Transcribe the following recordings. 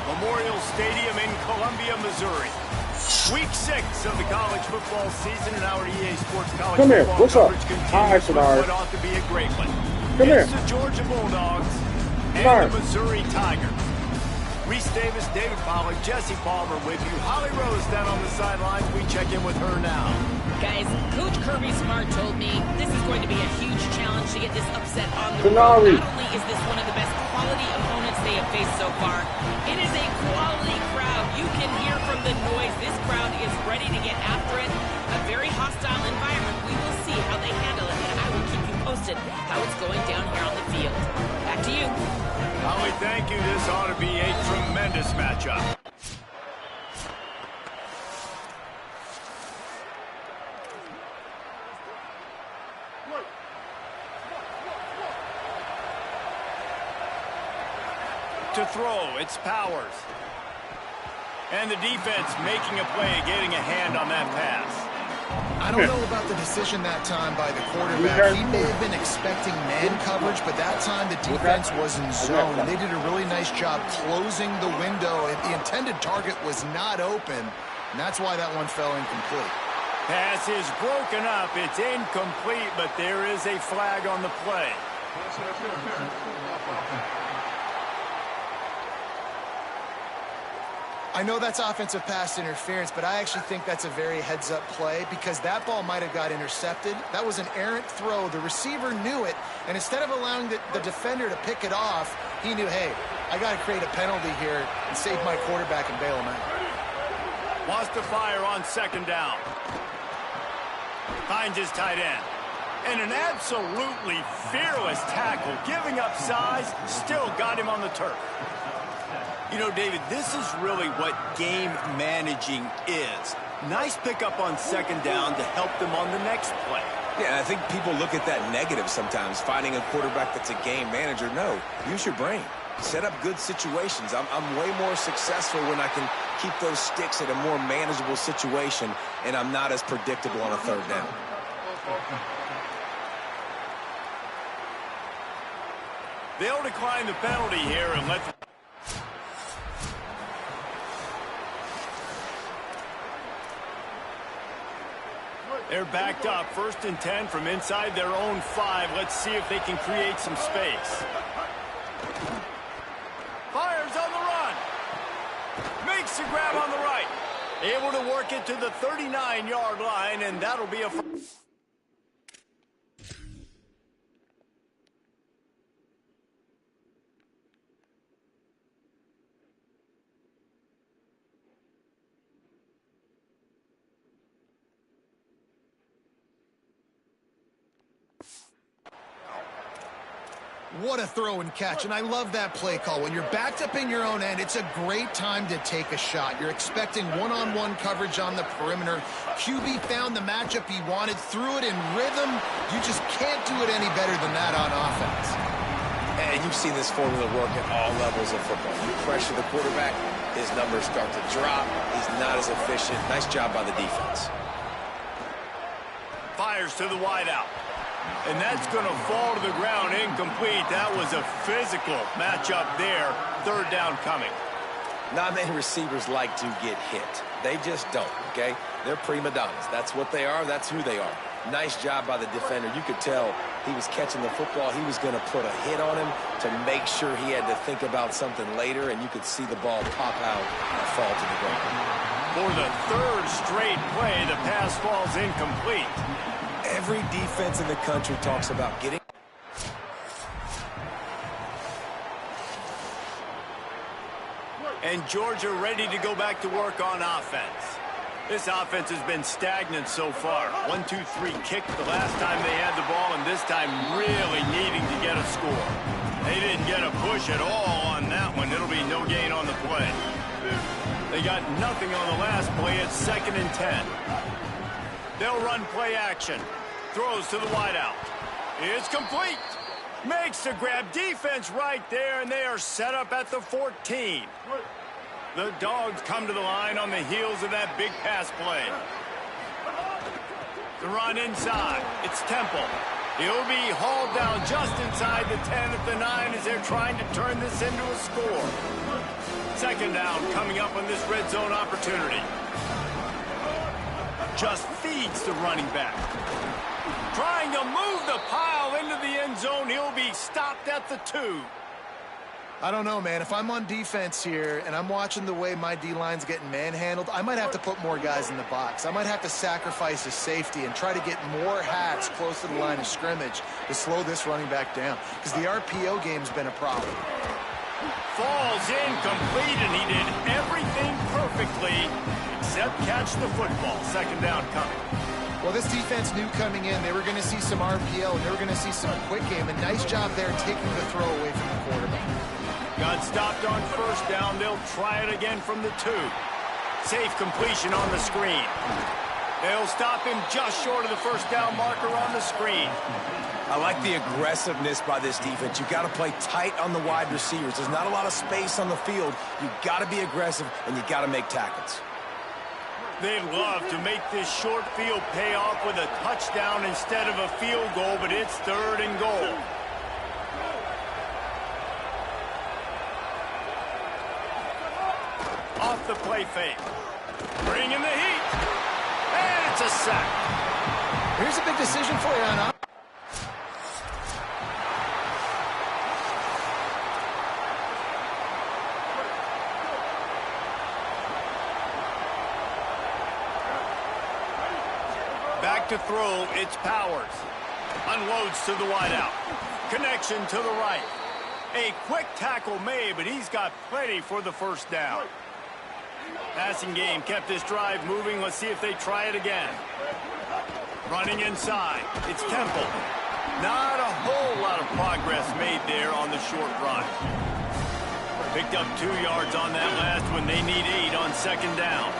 Memorial Stadium in Columbia, Missouri. Week 6 of the college football season, and our EA Sports College Come here. football What's up? coverage Hi, continues with Sinar. what ought to be a great one. Come It's here. the Georgia Bulldogs and Sinar. the Missouri Tigers. Reese Davis, David Pollack, Jesse Palmer with you. Holly Rose down on the sidelines. We check in with her now. Guys, Coach Kirby Smart told me this is going to be a huge challenge to get this upset on the Denari. road. Not only is this one of the best quality opponents they have faced so far, it is a quality crowd. You can hear from the noise. This crowd is ready to get after it. A very hostile environment. We will see how they handle it, and I will keep you posted how it's going down here on the field. Back to you. Holly, thank you. This ought to be a tremendous matchup. To throw, it's Powers. And the defense making a play, getting a hand on that pass. I don't know about the decision that time by the quarterback. He may have been expecting man coverage, but that time the defense was in zone, and they did a really nice job closing the window. The intended target was not open, and that's why that one fell incomplete. Pass is broken up. It's incomplete, but there is a flag on the play. I know that's offensive pass interference, but I actually think that's a very heads-up play because that ball might have got intercepted. That was an errant throw. The receiver knew it, and instead of allowing the defender to pick it off, he knew, hey, I got to create a penalty here and save my quarterback and bail him out. Wants to fire on second down. Finds his tight end. And an absolutely fearless tackle, giving up size, still got him on the turf. You know, David, this is really what game managing is. Nice pickup on second down to help them on the next play. Yeah, I think people look at that negative sometimes, finding a quarterback that's a game manager. No, use your brain. Set up good situations. I'm way more successful when I can keep those sticks at a more manageable situation, and I'm not as predictable on a third down. They'll decline the penalty here and let the They're backed up, 1st and 10 from inside their own 5. Let's see if they can create some space. Fires on the run. Makes the grab on the right. Able to work it to the 39-yard line, and that'll be a... What a throw and catch, and I love that play call. When you're backed up in your own end, it's a great time to take a shot. You're expecting one-on-one coverage on the perimeter. QB found the matchup he wanted, threw it in rhythm. You just can't do it any better than that on offense. And you've seen this formula work at all levels of football. You pressure the quarterback, his numbers start to drop. He's not as efficient. Nice job by the defense. Fires to the wideout. And that's going to fall to the ground incomplete. That was a physical matchup there. 3rd down coming. Not many receivers like to get hit. They just don't, okay? They're prima donnas. That's what they are. That's who they are. Nice job by the defender. You could tell he was catching the football. He was going to put a hit on him to make sure he had to think about something later, and you could see the ball pop out and fall to the ground. For the 3rd straight play, the pass falls incomplete. Every defense in the country talks about getting... And Georgia ready to go back to work on offense. This offense has been stagnant so far. 1-2-3 kick the last time they had the ball, and this time really needing to get a score. They didn't get a push at all on that one. It'll be no gain on the play. They got nothing on the last play. It's 2nd and 10. They'll run play action. Throws to the wideout. It's complete. Makes the grab. Defense right there, and they are set up at the 14. The Dogs come to the line on the heels of that big pass play. The run inside. It's Temple. He'll be hauled down just inside the 10 at the 9 as they're trying to turn this into a score. Second down coming up on this red zone opportunity. Just feeds the running back. Trying to move the pile into the end zone. He'll be stopped at the 2. I don't know, man. If I'm on defense here and I'm watching the way my D-line's getting manhandled, I might have to put more guys in the box. I might have to sacrifice a safety and try to get more hacks close to the line of scrimmage to slow this running back down, because the RPO game's been a problem. Falls incomplete, and he did everything perfectly except catch the football. Second down coming. Well, this defense knew coming in they were going to see some RPO, and they were going to see some quick game. A nice job there taking the throw away from the quarterback. Got stopped on first down. They'll try it again from the 2. Safe completion on the screen. They'll stop him just short of the first down marker on the screen. I like the aggressiveness by this defense. You got to play tight on the wide receivers. There's not a lot of space on the field. You got to be aggressive, and you got to make tackles. They love to make this short field pay off with a touchdown instead of a field goal, but it's 3rd and goal. Off the play fake. Bringing the heat. And it's a sack. Here's a big decision for you on. Back to throw, it's Powers. Unloads to the wideout. Connection to the right. A quick tackle made, but he's got plenty for the first down. Passing game kept this drive moving. Let's see if they try it again. Running inside. It's Temple. Not a whole lot of progress made there on the short run. Picked up 2 yards on that last one. They need 8 on second down.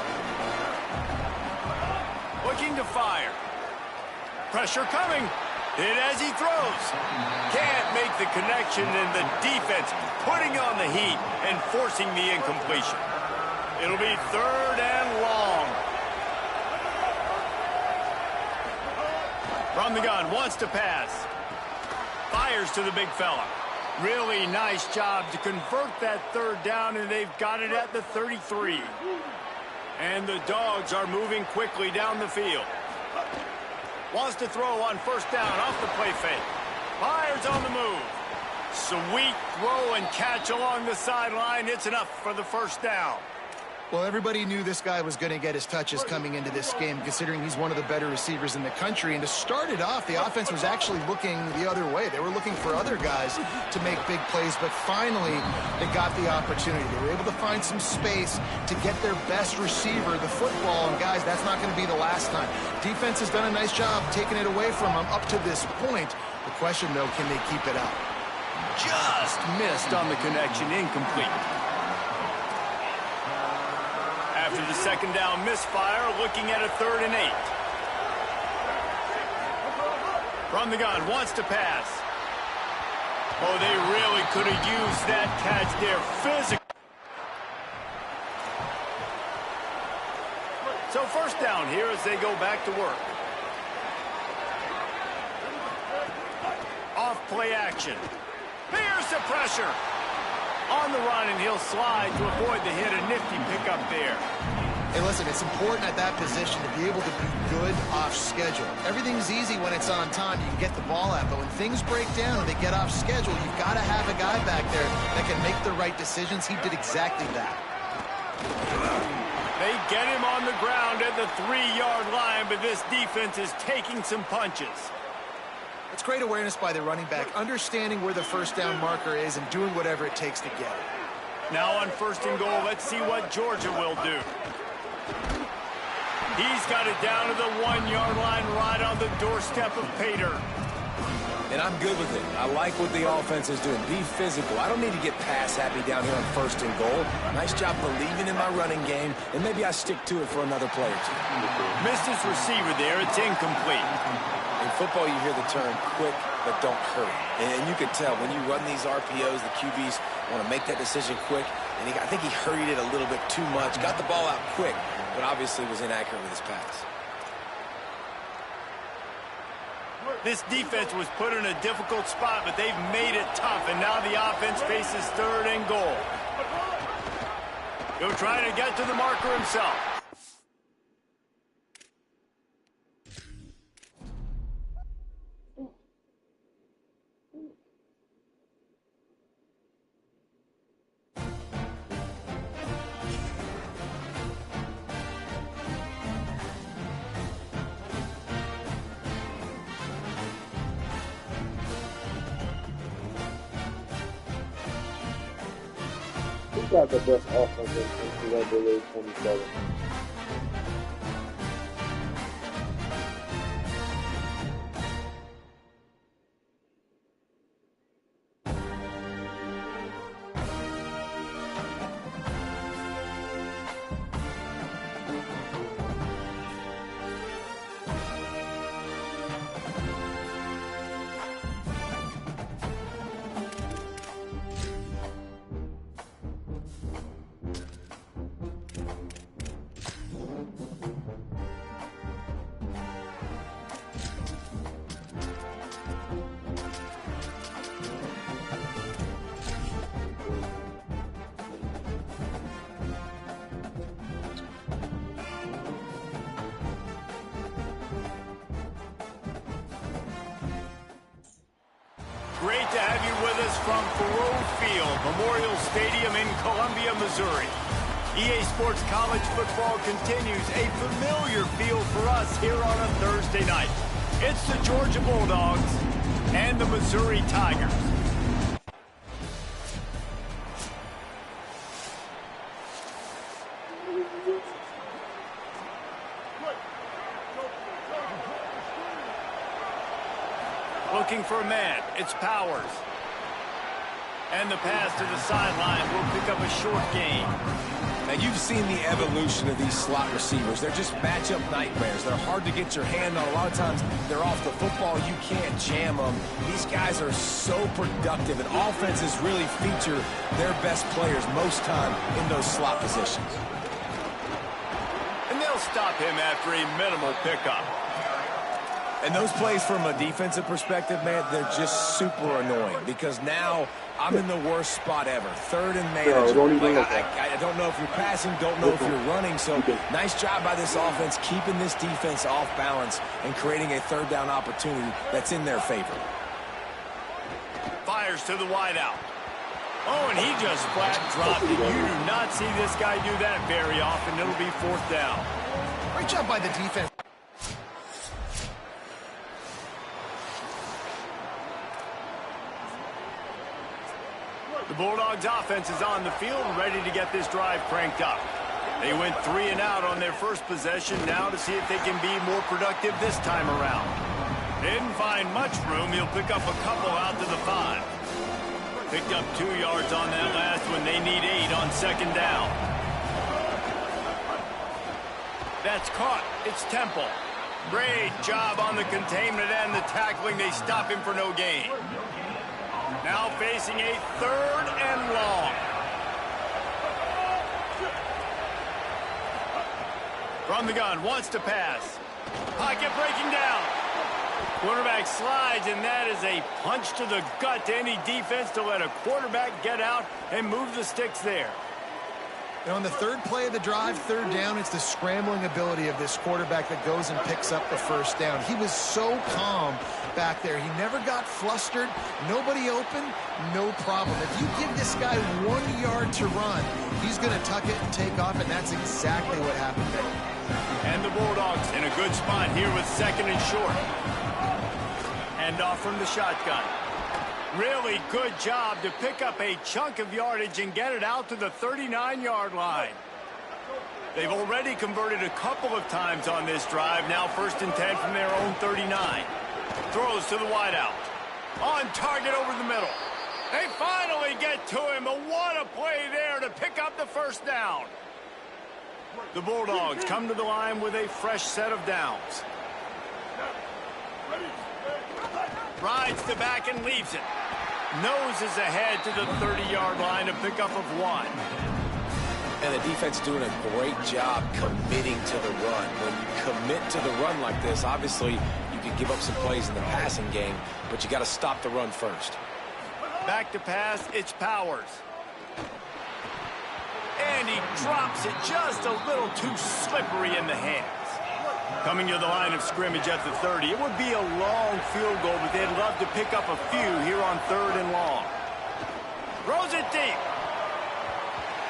Looking to fire. Pressure coming. Hit as he throws. Can't make the connection, and the defense putting on the heat and forcing the incompletion. It'll be 3rd and long. From the gun, wants to pass. Fires to the big fella. Really nice job to convert that 3rd down, and they've got it at the 33. And the Dogs are moving quickly down the field. Wants to throw on first down off the play fake. Fires on the move. Sweet throw and catch along the sideline. It's enough for the first down. Well, everybody knew this guy was going to get his touches coming into this game, considering he's one of the better receivers in the country. And to start it off, the offense was actually looking the other way. They were looking for other guys to make big plays, but finally they got the opportunity. They were able to find some space to get their best receiver the football. And guys, that's not going to be the last time. Defense has done a nice job taking it away from them up to this point. The question, though, can they keep it up? Just missed on the connection, incomplete. After the second down misfire, looking at a 3rd and 8. From the gun, wants to pass. Oh, they really could have used that catch there. Physical. So first down here as they go back to work. Off play action. Here's the pressure. On the run, and he'll slide to avoid the hit. A nifty pickup there. Hey, listen, it's important at that position to be able to be good off schedule. Everything's easy when it's on time. You can get the ball out, but when things break down and they get off schedule, you've got to have a guy back there that can make the right decisions. He did exactly that. They get him on the ground at the 3-yard line, but this defense is taking some punches. It's great awareness by the running back, understanding where the first down marker is and doing whatever it takes to get it. Now on first and goal, let's see what Georgia will do. He's got it down to the 1-yard line, right on the doorstep of Pater. And I'm good with it. I like what the offense is doing. Be physical. I don't need to get pass happy down here on first and goal. Nice job believing in my running game, and maybe I stick to it for another play or two. Missed his receiver there. It's incomplete. In football, you hear the term quick, but don't hurry. And you can tell when you run these RPOs, the QBs want to make that decision quick. And I think he hurried it a little bit too much. Got the ball out quick, but obviously was inaccurate with his pass. This defense was put in a difficult spot, but they've made it tough. And now the offense faces 3rd and goal. He'll try to get to the marker himself. Who got the best offense in NCAA 27? Great to have you with us from Faroe Field, Memorial Stadium in Columbia, Missouri. EA Sports College Football continues a familiar field for us here on a Thursday night. It's the Georgia Bulldogs and the Missouri Tigers. Looking for a man, it's Powers. And the pass to the sideline will pick up a short gain. Now, you've seen the evolution of these slot receivers. They're just matchup nightmares. They're hard to get your hand on. A lot of times, they're off the football. You can't jam them. These guys are so productive, and offenses really feature their best players most time in those slot positions. And they'll stop him after a minimal pickup. And those plays from a defensive perspective, man, they're just super annoying because now I'm in the worst spot ever. Third and manager. I don't know if you're passing, don't know if you're running. So nice job by this offense keeping this defense off balance and creating a third down opportunity that's in their favor. Fires to the wideout. Oh, and he just flat dropped it. You do not see this guy do that very often. It'll be fourth down. Great job by the defense. The Bulldogs offense is on the field, ready to get this drive cranked up. They went 3 and out on their first possession, now to see if they can be more productive this time around. They didn't find much room. He'll pick up a couple out to the 5. Picked up 2 yards on that last one. They need 8 on second down. That's caught. It's Temple. Great job on the containment and the tackling. They stop him for no gain. Now facing a third and long. From the gun, wants to pass. Pocket breaking down. Quarterback slides, and that is a punch to the gut to any defense to let a quarterback get out and move the sticks there. And on the third play of the drive, third down, it's the scrambling ability of this quarterback that goes and picks up the first down. He was so calm back there. He never got flustered. Nobody open, no problem. If you give this guy 1 yard to run, he's going to tuck it and take off, and that's exactly what happened there. And the Bulldogs in a good spot here with second and short. Hand off from the shotgun. Really good job to pick up a chunk of yardage and get it out to the 39-yard line. They've already converted a couple of times on this drive. Now first and 10 from their own 39. Throws to the wideout. On target over the middle. They finally get to him, but what a play there to pick up the first down. The Bulldogs come to the line with a fresh set of downs. Rides the back and leaves it. Noses ahead to the 30-yard line, a pickup of 1. And the defense doing a great job committing to the run. When you commit to the run like this, obviously you can give up some plays in the passing game, but you got to stop the run first. Back to pass, it's Powers. And he drops it just a little too slippery in the hands. Coming to the line of scrimmage at the 30. It would be a long field goal, but they'd love to pick up a few here on 3rd and long. Throws it deep.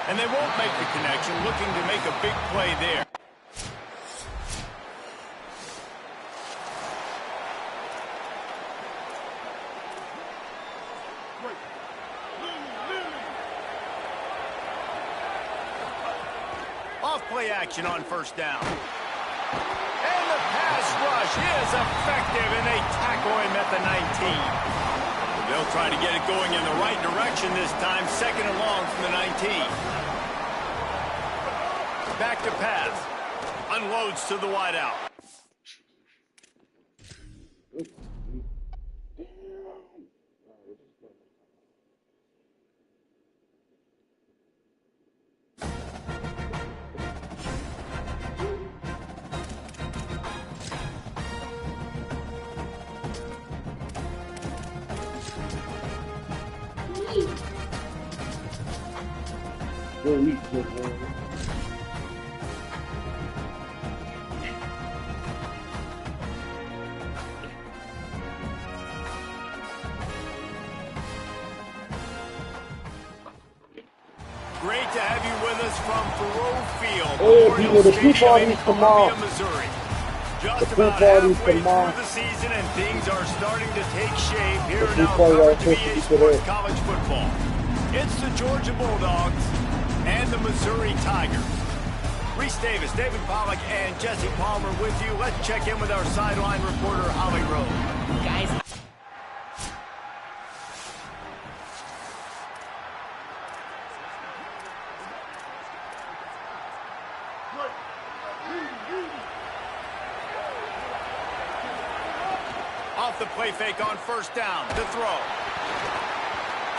And they won't make the connection, looking to make a big play there. Off-play action on 1st down. And the pass rush is effective, and they tackle him at the 19. They'll try to get it going in the right direction this time. 2nd and long from the 19. Back to pass. Unloads to the wideout. Great to have you with us from Thoreau Field, Memorial Stadium in Columbia, Missouri. Just about halfway through the season, and things are starting to take shape here in our coverage of EA Sports College football. It's the Georgia Bulldogs and the Missouri Tigers. Reese Davis, David Pollack, and Jesse Palmer with you. Let's check in with our sideline reporter, Holly Rowe. Guys. Off the play fake on 1st down. The throw.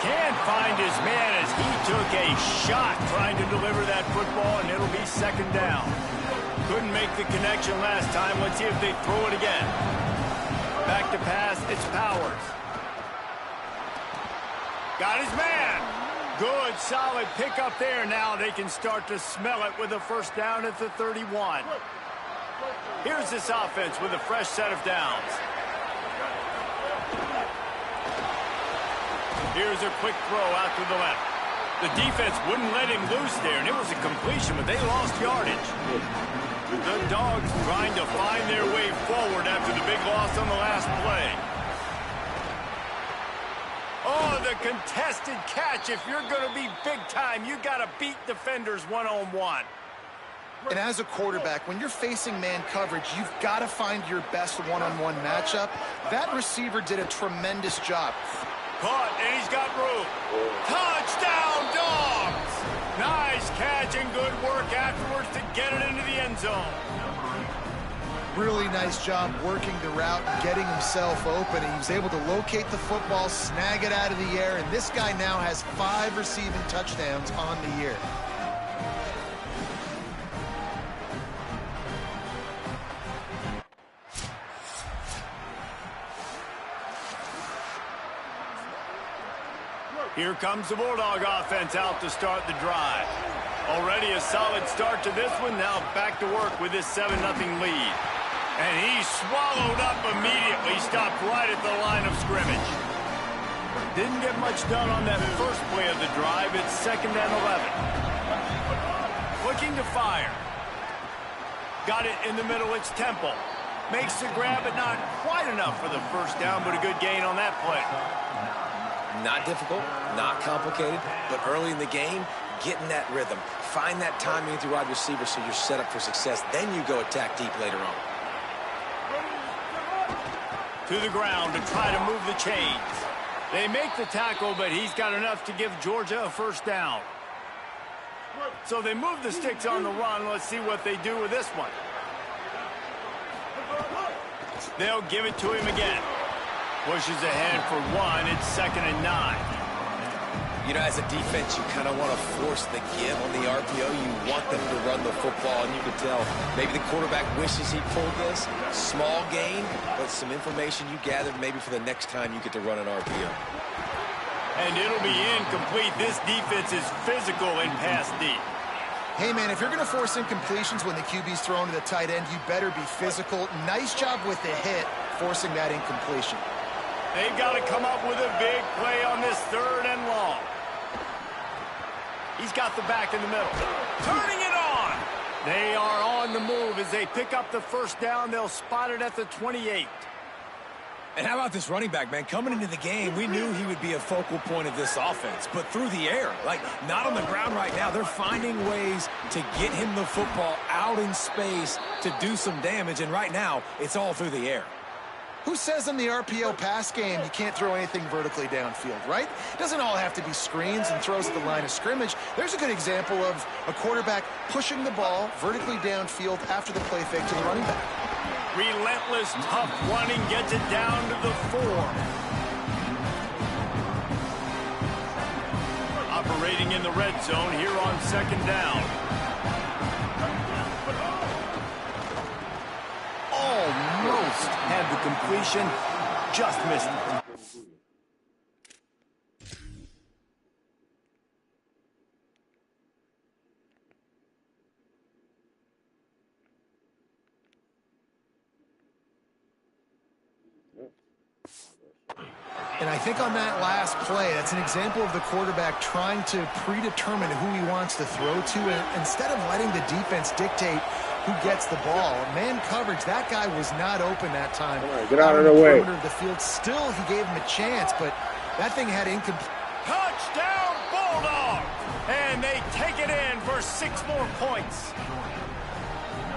Can't find his man as he took a shot trying to deliver that football, and it'll be 2nd down. Couldn't make the connection last time. Let's see if they throw it again. Back to pass. It's Powers. Got his man. Good, solid pickup there. Now they can start to smell it with a 1st down at the 31. Here's this offense with a fresh set of downs. Here's a quick throw out to the left. The defense wouldn't let him loose there, and it was a completion, but they lost yardage. The Dogs trying to find their way forward after the big loss on the last play. Oh, the contested catch. If you're going to be big time, you got to beat defenders one-on-one. And as a quarterback, when you're facing man coverage, you've got to find your best one-on-one matchup. That receiver did a tremendous job. Caught, and he's got room. Touchdown, Dogs! Nice catch and good work afterwards to get it into the end zone. Really nice job working the route and getting himself open. He was able to locate the football, snag it out of the air, and this guy now has 5 receiving touchdowns on the year. Here comes the Bulldog offense out to start the drive. Already a solid start to this one. Now back to work with this 7-0 lead. And he swallowed up immediately. Stopped right at the line of scrimmage. Didn't get much done on that first play of the drive. It's 2nd and 11. Looking to fire. Got it in the middle. It's Temple. Makes the grab, but not quite enough for the 1st down, but a good gain on that play. Not difficult, not complicated, but early in the game, get in that rhythm. Find that timing with your wide receiver so you're set up for success. Then you go attack deep later on. To the ground to try to move the chains. They make the tackle, but he's got enough to give Georgia a 1st down. So they move the sticks on the run. Let's see what they do with this one. They'll give it to him again. Pushes ahead for 1. It's 2nd and 9. You know, as a defense, you kind of want to force the give on the RPO. You want them to run the football, and you can tell maybe the quarterback wishes he pulled this. Small gain, but some information you gathered maybe for the next time you get to run an RPO. And it'll be incomplete. This defense is physical and pass deep. Hey, man, if you're going to force incompletions when the QB's thrown to the tight end, you better be physical. Nice job with the hit, forcing that incompletion. They've got to come up with a big play on this 3rd and long. He's got the back in the middle. Turning it on. They are on the move as they pick up the 1st down. They'll spot it at the 28. And how about this running back, man? Coming into the game, we knew he would be a focal point of this offense, but through the air, like not on the ground right now. They're finding ways to get him the football out in space to do some damage, and right now, it's all through the air. Who says in the RPO pass game you can't throw anything vertically downfield, right? It doesn't all have to be screens and throws at the line of scrimmage. There's a good example of a quarterback pushing the ball vertically downfield after the play fake to the running back. Relentless, tough running gets it down to the 4. Operating in the red zone here on 2nd down. Almost had the completion, just missed it. And I think on that last play, that's an example of the quarterback trying to predetermine who he wants to throw to, and instead of letting the defense dictate who gets the ball. Man coverage, that guy was not open that time. Right, get out of the way. Of the field. Still, he gave him a chance, but that thing had incomplete. Touchdown, Bulldogs! And they take it in for 6 more points.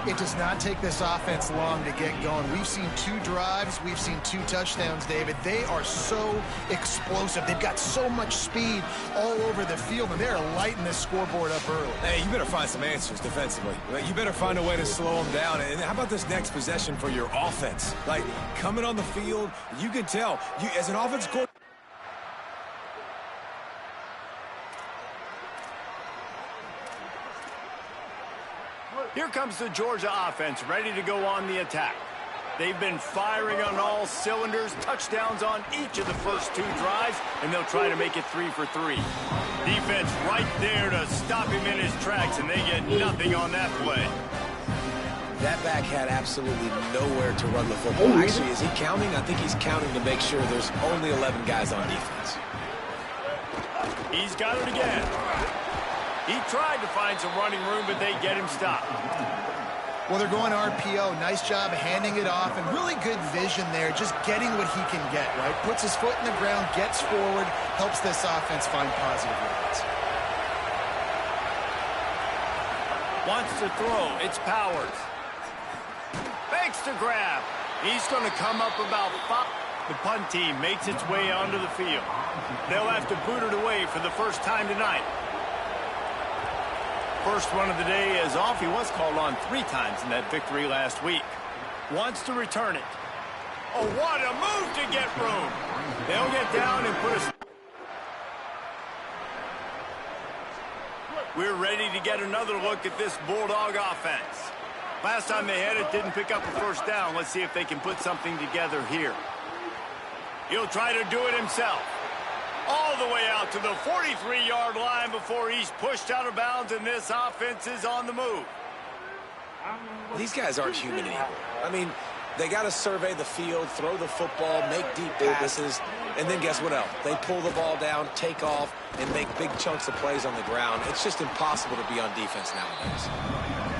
It does not take this offense long to get going. We've seen 2 drives. We've seen 2 touchdowns, David. They are so explosive. They've got so much speed all over the field, and they're lighting this scoreboard up early. Hey, you better find some answers defensively. You better find a way to slow them down. And how about this next possession for your offense? Like, coming on the field, you can tell. You, as an offense coordinator, here comes the Georgia offense, ready to go on the attack. They've been firing on all cylinders, touchdowns on each of the first 2 drives, and they'll try to make it 3 for 3. Defense right there to stop him in his tracks, and they get nothing on that play. that back had absolutely nowhere to run the football. Actually, is he counting? I think he's counting to make sure there's only 11 guys on defense. He's got it again. He tried to find some running room, but they get him stopped. Well, they're going RPO. Nice job handing it off, and really good vision there, just getting what he can get, right? Puts his foot in the ground, gets forward, helps this offense find positive yards. Wants to throw. It's Powers. Fakes to grab. He's going to come up about 5. The punt team makes its way onto the field. They'll have to boot it away for the first time tonight. First one of the day is off. He was called on 3 times in that victory last week. Wants to return it. Oh, what a move to get room. They'll get down and put us. We're ready to get another look at this Bulldog offense. Last time they had it, didn't pick up a first down. Let's see if they can put something together here. He'll try to do it himself. All the way out to the 43-yard line before he's pushed out of bounds, and this offense is on the move. These guys aren't human anymore. I mean, they got to survey the field, throw the football, make deep passes, and then guess what else? They pull the ball down, take off, and make big chunks of plays on the ground. It's just impossible to be on defense nowadays.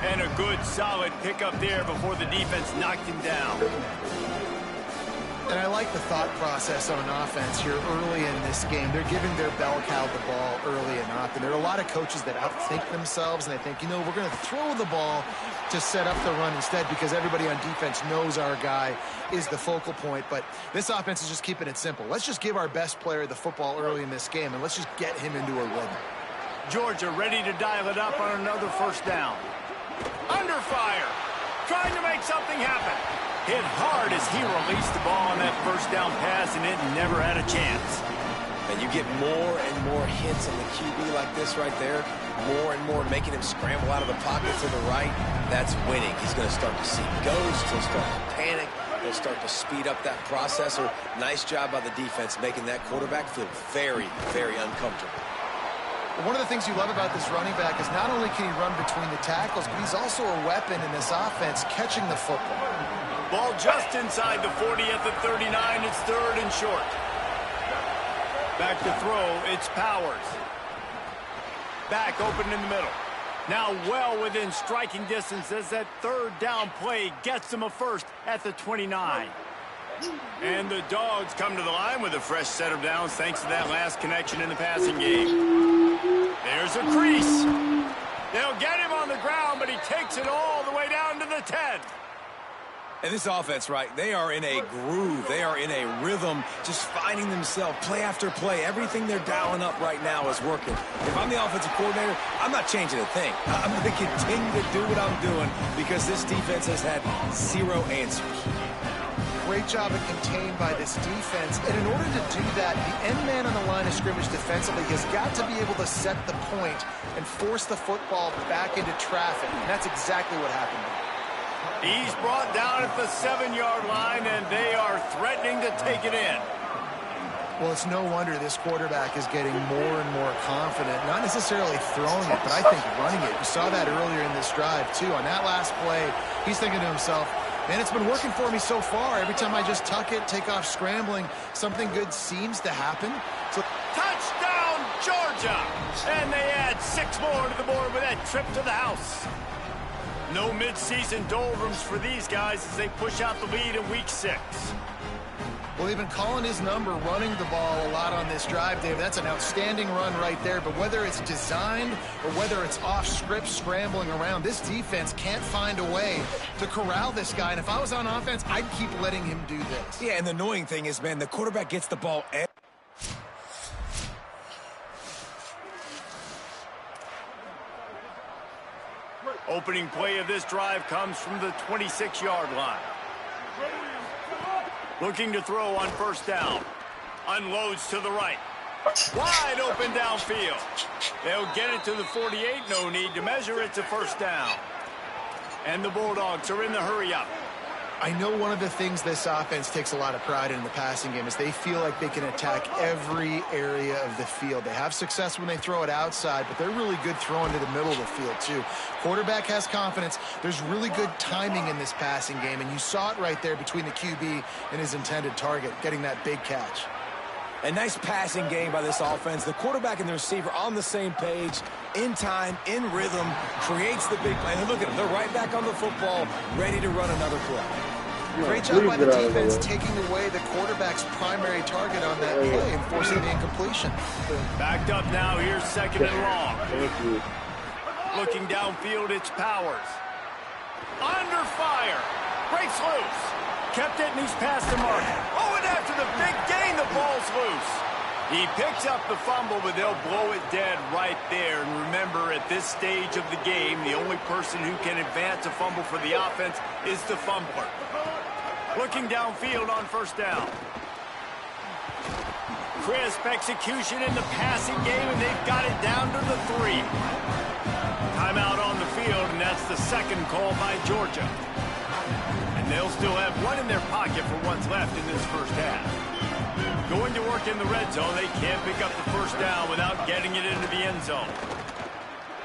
And a good, solid pickup there before the defense knocked him down. And I like the thought process on offense here early in this game. They're giving their bell cow the ball early and often. There are a lot of coaches that outthink themselves, and they think, you know, we're going to throw the ball to set up the run instead because everybody on defense knows our guy is the focal point. But this offense is just keeping it simple. Let's just give our best player the football early in this game, and let's just get him into a rhythm. Georgia ready to dial it up on another first down. Under fire. Trying to make something happen. Hit hard as he released the ball on that first down pass, and it never had a chance. And you get more and more hits on the QB like this right there, more and more making him scramble out of the pocket to the right. That's winning. He's going to start to see ghosts. He'll start to panic. He'll start to speed up that process. Nice job by the defense making that quarterback feel very, very uncomfortable. But one of the things you love about this running back is not only can he run between the tackles, but he's also a weapon in this offense catching the football. Ball just inside the 40 at the 39. It's third and short. Back to throw. It's Powers. Back open in the middle. Now well within striking distance as that third down play gets them a first at the 29. And the Dogs come to the line with a fresh set of downs thanks to that last connection in the passing game. There's a crease. They'll get him on the ground, but he takes it all the way down to the 10. And this offense, right, they are in a groove. They are in a rhythm, just finding themselves play after play. Everything they're dialing up right now is working. If I'm the offensive coordinator, I'm not changing a thing. I'm going to continue to do what I'm doing because this defense has had zero answers. Great job of contained by this defense. And in order to do that, the end man on the line of scrimmage defensively has got to be able to set the point and force the football back into traffic. And that's exactly what happened. He's brought down at the 7-yard line, and they are threatening to take it in. Well, it's no wonder this quarterback is getting more and more confident, not necessarily throwing it, but I think running it. You saw that earlier in this drive, too. On that last play, he's thinking to himself, man, it's been working for me so far. Every time I just tuck it, take off scrambling, something good seems to happen. So, touchdown, Georgia! And they add 6 more to the board with that trip to the house. No midseason doldrums for these guys as they push out the lead in week 6. Well, they've been calling his number, running the ball a lot on this drive, Dave. That's an outstanding run right there. But whether it's designed or whether it's off script scrambling around, this defense can't find a way to corral this guy. And if I was on offense, I'd keep letting him do this. Yeah, and the annoying thing is, man, the quarterback gets the ball. Opening play of this drive comes from the 26-yard line. Looking to throw on first down. Unloads to the right. Wide open downfield. They'll get it to the 48. No need to measure. It's a first down. And the Bulldogs are in the hurry up. I know one of the things this offense takes a lot of pride in the passing game is they feel like they can attack every area of the field. They have success when they throw it outside, but they're really good throwing to the middle of the field, too. Quarterback has confidence. There's really good timing in this passing game, and you saw it right there between the QB and his intended target, getting that big catch. A nice passing game by this offense. The quarterback and the receiver on the same page, in time, in rhythm, creates the big play. And look at them. They're right back on the football, ready to run another play. Great job by the defense taking away the quarterback's primary target on that play and forcing the incompletion. Backed up now. Here's second and long. Thank you. Looking downfield, it's Powers. Under fire. Breaks loose. Kept it, and he's past the mark. Oh, and after the big gain, the ball's loose. He picks up the fumble, but they'll blow it dead right there. And remember, at this stage of the game, the only person who can advance a fumble for the offense is the fumbler. Looking downfield on first down. Crisp execution in the passing game, and they've got it down to the 3. Timeout on the field, and that's the second call by Georgia. And they'll still have one in their pocket for what's left in this first half. Going to work in the red zone, they can't pick up the first down without getting it into the end zone.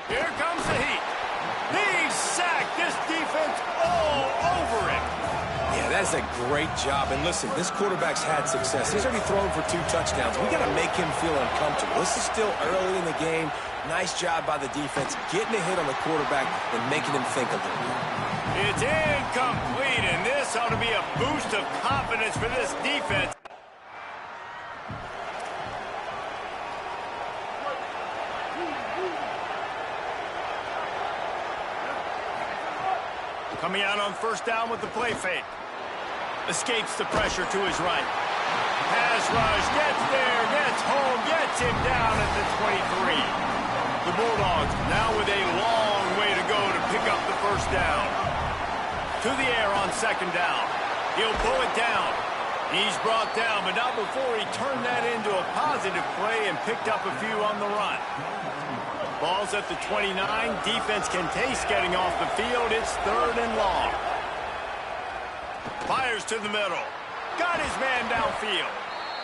Here comes the heat. He's sacked. This defense all over it. Yeah, that's a great job. And listen, this quarterback's had success. He's already thrown for 2 touchdowns. We got to make him feel uncomfortable. This is still early in the game. Nice job by the defense, getting a hit on the quarterback and making him think a little bit. It's incomplete, and this ought to be a boost of confidence for this defense. Coming out on first down with the play fake. Escapes the pressure to his right. Pass rush, gets there, gets home, gets him down at the 23. The Bulldogs now with a long way to go to pick up the first down. To the air on second down. He'll pull it down. He's brought down, but not before he turned that into a positive play and picked up a few on the run. Ball's at the 29. Defense can taste getting off the field. It's third and long. Fires to the middle. Got his man downfield.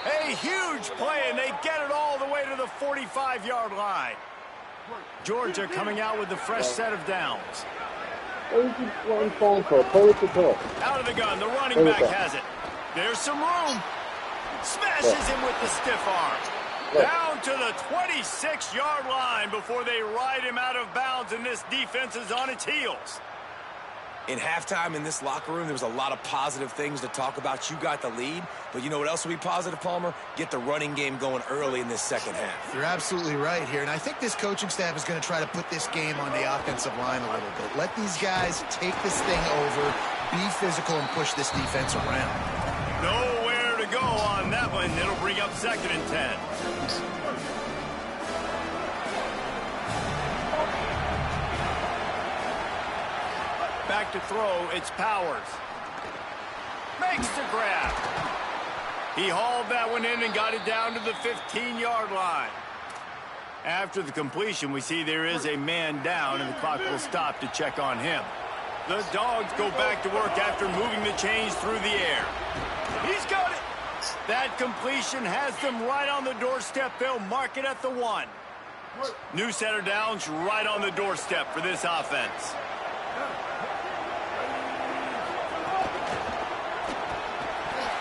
A huge play, and they get it all the way to the 45-yard line. Georgia coming out with a fresh set of downs. What is he falling for? Play with the ball. Out of the gun, the running back has it. There's some room. Smashes him with the stiff arm. Down to the 26-yard line before they ride him out of bounds, and this defense is on its heels. In halftime in this locker room, there was a lot of positive things to talk about. You got the lead, but you know what else will be positive, Palmer? Get the running game going early in this second half. You're absolutely right here, and I think this coaching staff is going to try to put this game on the offensive line a little bit. Let these guys take this thing over, be physical, and push this defense around. Nowhere to go on that one. It'll bring up 2nd and 10. Back to throw, it's Powers. Makes the grab. He hauled that one in and got it down to the 15-yard line. After the completion, we see there is a man down, and the clock will stop to check on him. The Dogs go back to work after moving the chains through the air. He's got it. That completion has them right on the doorstep. They'll mark it at the 1. New set of downs right on the doorstep for this offense.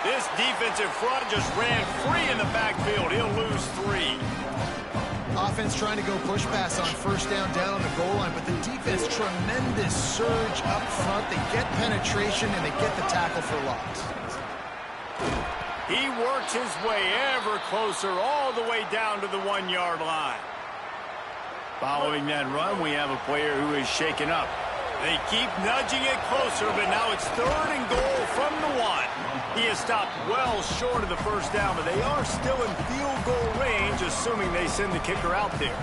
This defensive front just ran free in the backfield. He'll lose 3. Offense trying to go push pass on 1st down on the goal line, but the defense, tremendous surge up front. They get penetration, and they get the tackle for loss. He works his way ever closer all the way down to the 1-yard line. Following that run, we have a player who is shaken up. They keep nudging it closer, but now it's 3rd and goal from the 1. He has stopped well short of the 1st down, but they are still in field goal range, assuming they send the kicker out there.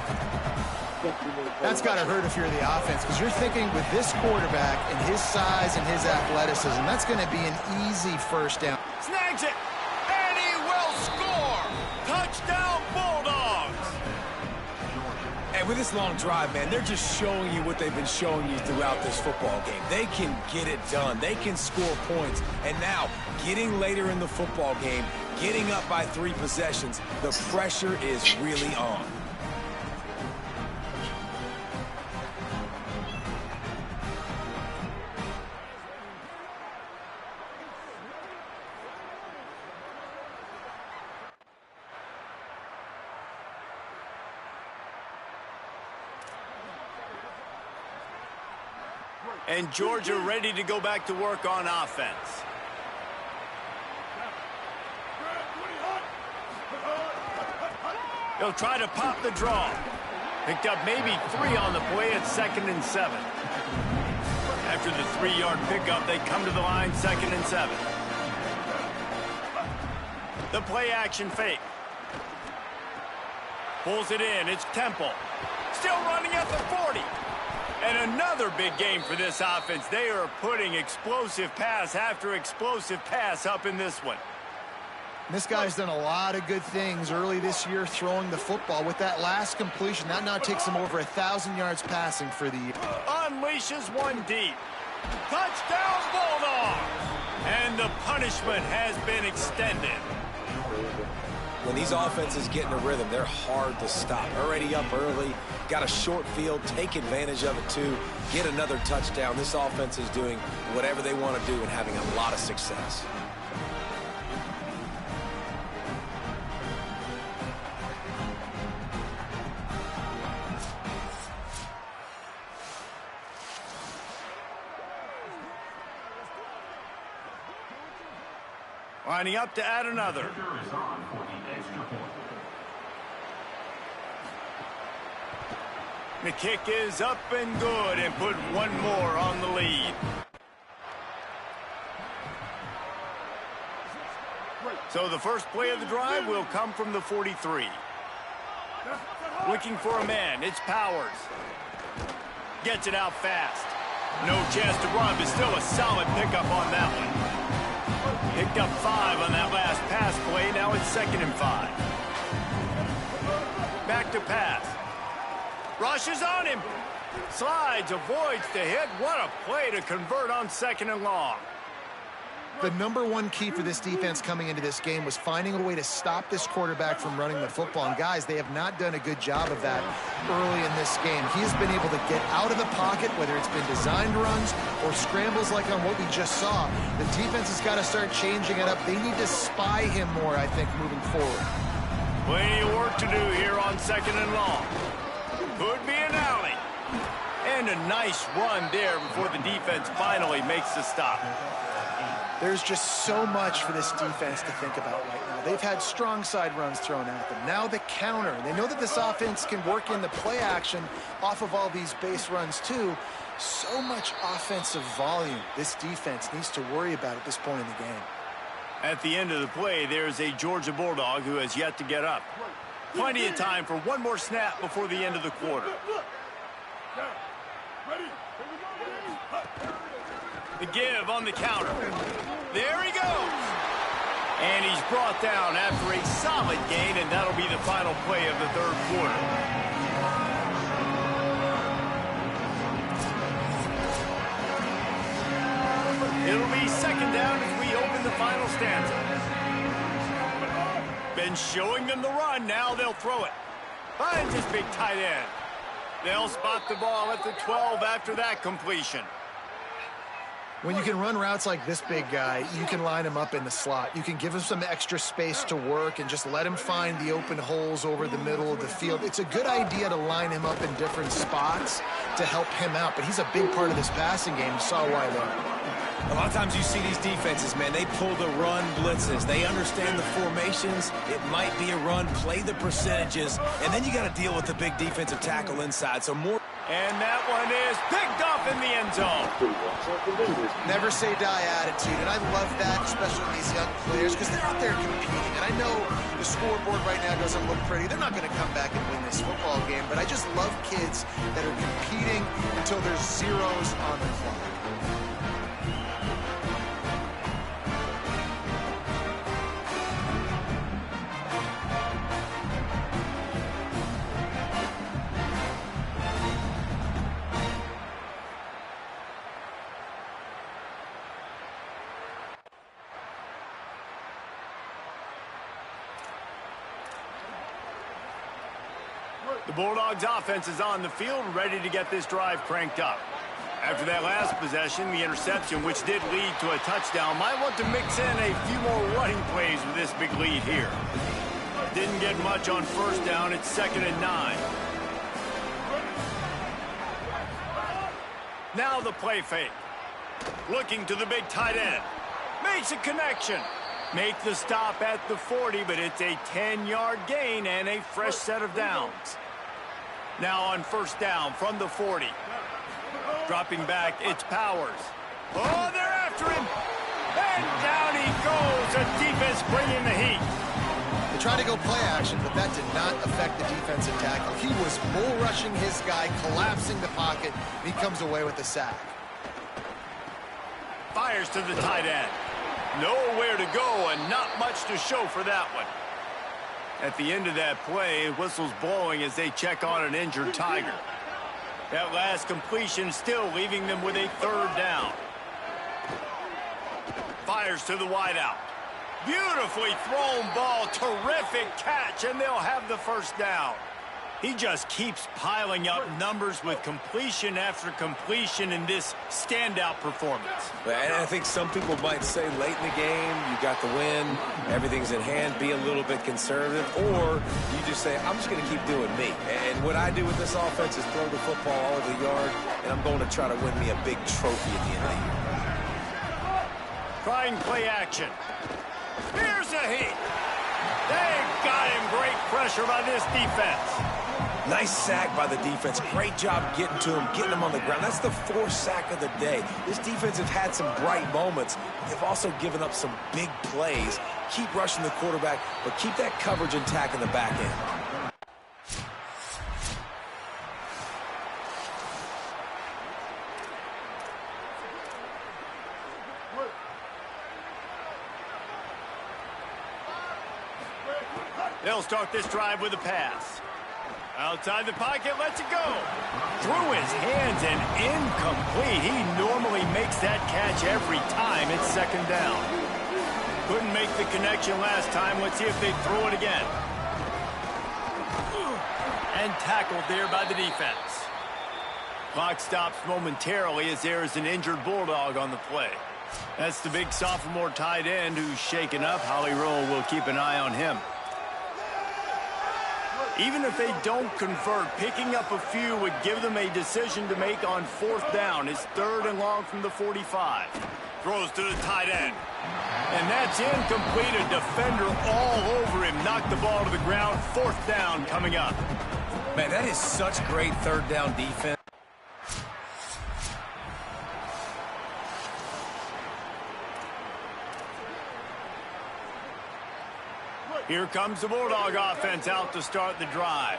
That's got to hurt if you're the offense, because you're thinking with this quarterback and his size and his athleticism, that's going to be an easy 1st down. Snags it, and he will score! Touchdown, Bulldogs! And with this long drive, man, they're just showing you what they've been showing you throughout this football game. They can get it done. They can score points. And now, getting later in the football game, getting up by 3 possessions, the pressure is really on. And Georgia ready to go back to work on offense. He'll try to pop the draw. Picked up maybe 3 on the play at 2nd and 7. After the 3-yard pickup, they come to the line 2nd and 7. The play action fake. Pulls it in. It's Temple. Still running at the 40. And another big game for this offense. They are putting explosive pass after explosive pass up in this one. This guy's done a lot of good things early this year throwing the football. With that last completion, that now takes him over 1,000 yards passing for the year. Unleashes one deep. Touchdown, Bulldogs! And the punishment has been extended. When these offenses get in a rhythm, they're hard to stop. Already up early, got a short field, take advantage of it too, get another touchdown. This offense is doing whatever they want to do and having a lot of success. Lining up to add another. The kick is up and good and put one more on the lead. So the first play of the drive will come from the 43. Looking for a man, it's Powers. Gets it out fast. No chance to run, but still a solid pickup on that one. Picked up 5 on that last pass play. Now it's 2nd and 5. Back to pass. Rushes on him. Slides, avoids the hit. What a play to convert on 2nd and long. The #1 key for this defense coming into this game was finding a way to stop this quarterback from running the football. And guys, they have not done a good job of that early in this game. He has been able to get out of the pocket, whether it's been designed runs or scrambles like on what we just saw. The defense has got to start changing it up. They need to spy him more, I think, moving forward. Plenty of work to do here on 2nd and long. Could be an alley. And a nice run there before the defense finally makes the stop. There's just so much for this defense to think about right now. They've had strong side runs thrown at them. Now the counter. They know that this offense can work in the play action off of all these base runs too. So much offensive volume this defense needs to worry about at this point in the game. At the end of the play, there's a Georgia Bulldog who has yet to get up. Plenty of time for one more snap before the end of the quarter. The give on the counter. There he goes. And he's brought down after a solid gain, and that'll be the final play of the 3rd quarter. It'll be 2nd down as we open the final stanza. Been showing them the run. Now they'll throw it. Finds his big tight end. They'll spot the ball at the 12 after that completion. When you can run routes like this big guy, you can line him up in the slot. You can give him some extra space to work and just let him find the open holes over the middle of the field. It's a good idea to line him up in different spots to help him out, but he's a big part of this passing game. You saw why there. A lot of times you see these defenses, man, they pull the run blitzes. They understand the formations. It might be a run, play the percentages, and then you got to deal with the big defensive tackle inside. So more. And that one is picked up in the end zone. Never say die attitude, and I love that, especially in these young players, because they're out there competing. And I know the scoreboard right now doesn't look pretty. They're not going to come back and win this football game, but I just love kids that are competing until there's zeros on the clock. The Bulldogs offense is on the field, ready to get this drive cranked up. After that last possession, the interception, which did lead to a touchdown, might want to mix in a few more running plays with this big lead here. Didn't get much on 1st down. It's 2nd and 9. Now the play fake. Looking to the big tight end. Makes a connection. Make the stop at the 40, but it's a 10-yard gain and a fresh set of downs. Now on 1st down from the 40. Dropping back, it's Powers. Oh, they're after him. And down he goes. The defense bringing the heat. They tried to go play action, but that did not affect the defensive tackle. He was bull rushing his guy, collapsing the pocket, and he comes away with the sack. Fires to the tight end. Nowhere to go and not much to show for that one. At the end of that play, whistle's blowing as they check on an injured Tiger. That last completion still leaving them with a 3rd down. Fires to the wideout. Beautifully thrown ball, terrific catch, and they'll have the 1st down. He just keeps piling up numbers with completion after completion in this standout performance. And I think some people might say late in the game, you got the win, everything's in hand, be a little bit conservative, or you just say, I'm just going to keep doing me. And what I do with this offense is throw the football all over the yard, and I'm going to try to win me a big trophy at the end of the year. Trying play action. Here's a heat. They've got him. Great pressure by this defense. Nice sack by the defense. Great job getting to him, getting him on the ground. That's the 4th sack of the day. This defense has had some bright moments. They've also given up some big plays. Keep rushing the quarterback, but keep that coverage intact in the back end. They'll start this drive with a pass. Outside the pocket, lets it go. Through his hands and incomplete. He normally makes that catch every time. It's second down. Couldn't make the connection last time. Let's see if they throw it again. And tackled there by the defense. Clock stops momentarily as there is an injured Bulldog on the play. That's the big sophomore tight end who's shaken up. Holly Rowe will keep an eye on him. Even if they don't convert, picking up a few would give them a decision to make on fourth down. It's 3rd and long from the 45. Throws to the tight end. And that's incomplete. A defender all over him. Knocked the ball to the ground. 4th down coming up. Man, that is such great 3rd down defense. Here comes the Bulldog offense out to start the drive.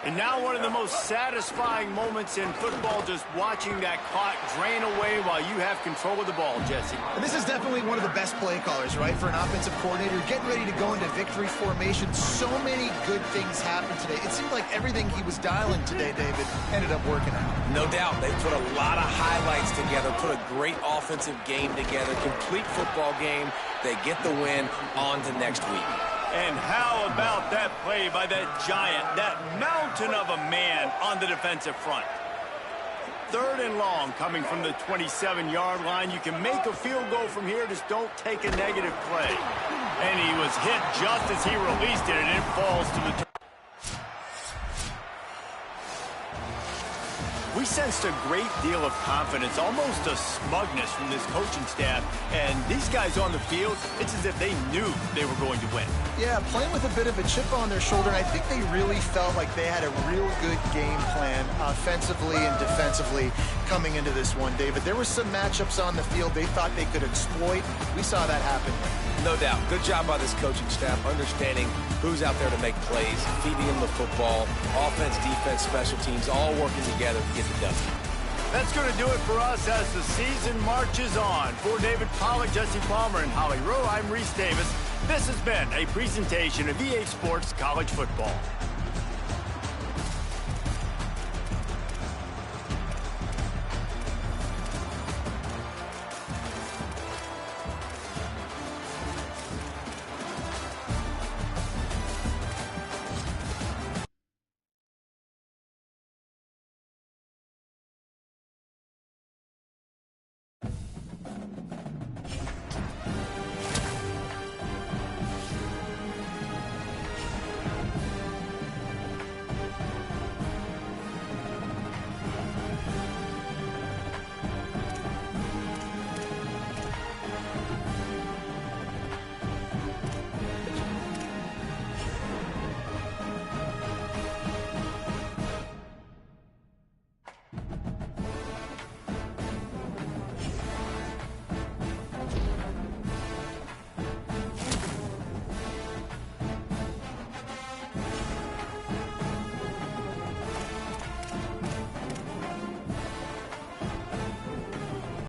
And now one of the most satisfying moments in football, just watching that clock drain away while you have control of the ball, Jesse. And this is definitely one of the best play callers, right, for an offensive coordinator. Getting ready to go into victory formation. So many good things happened today. It seemed like everything he was dialing today, David, ended up working out. No doubt. They put a lot of highlights together, put a great offensive game together, complete football game. They get the win. On to next week. And how about that play by that giant, that mountain of a man on the defensive front? 3rd and long coming from the 27-yard line. You can make a field goal from here, just don't take a negative play. And he was hit just as he released it, and it falls to the We sensed a great deal of confidence, almost a smugness from this coaching staff. And these guys on the field, it's as if they knew they were going to win. Yeah, playing with a bit of a chip on their shoulder, and I think they really felt like they had a real good game plan offensively and defensively coming into this one, David. There were some matchups on the field they thought they could exploit. We saw that happen. No doubt. Good job by this coaching staff, understanding who's out there to make plays, feeding them the football, offense, defense, special teams, all working together to get the W. That's going to do it for us as the season marches on. For David Pollack, Jesse Palmer, and Holly Rowe, I'm Reese Davis. This has been a presentation of EA Sports College Football.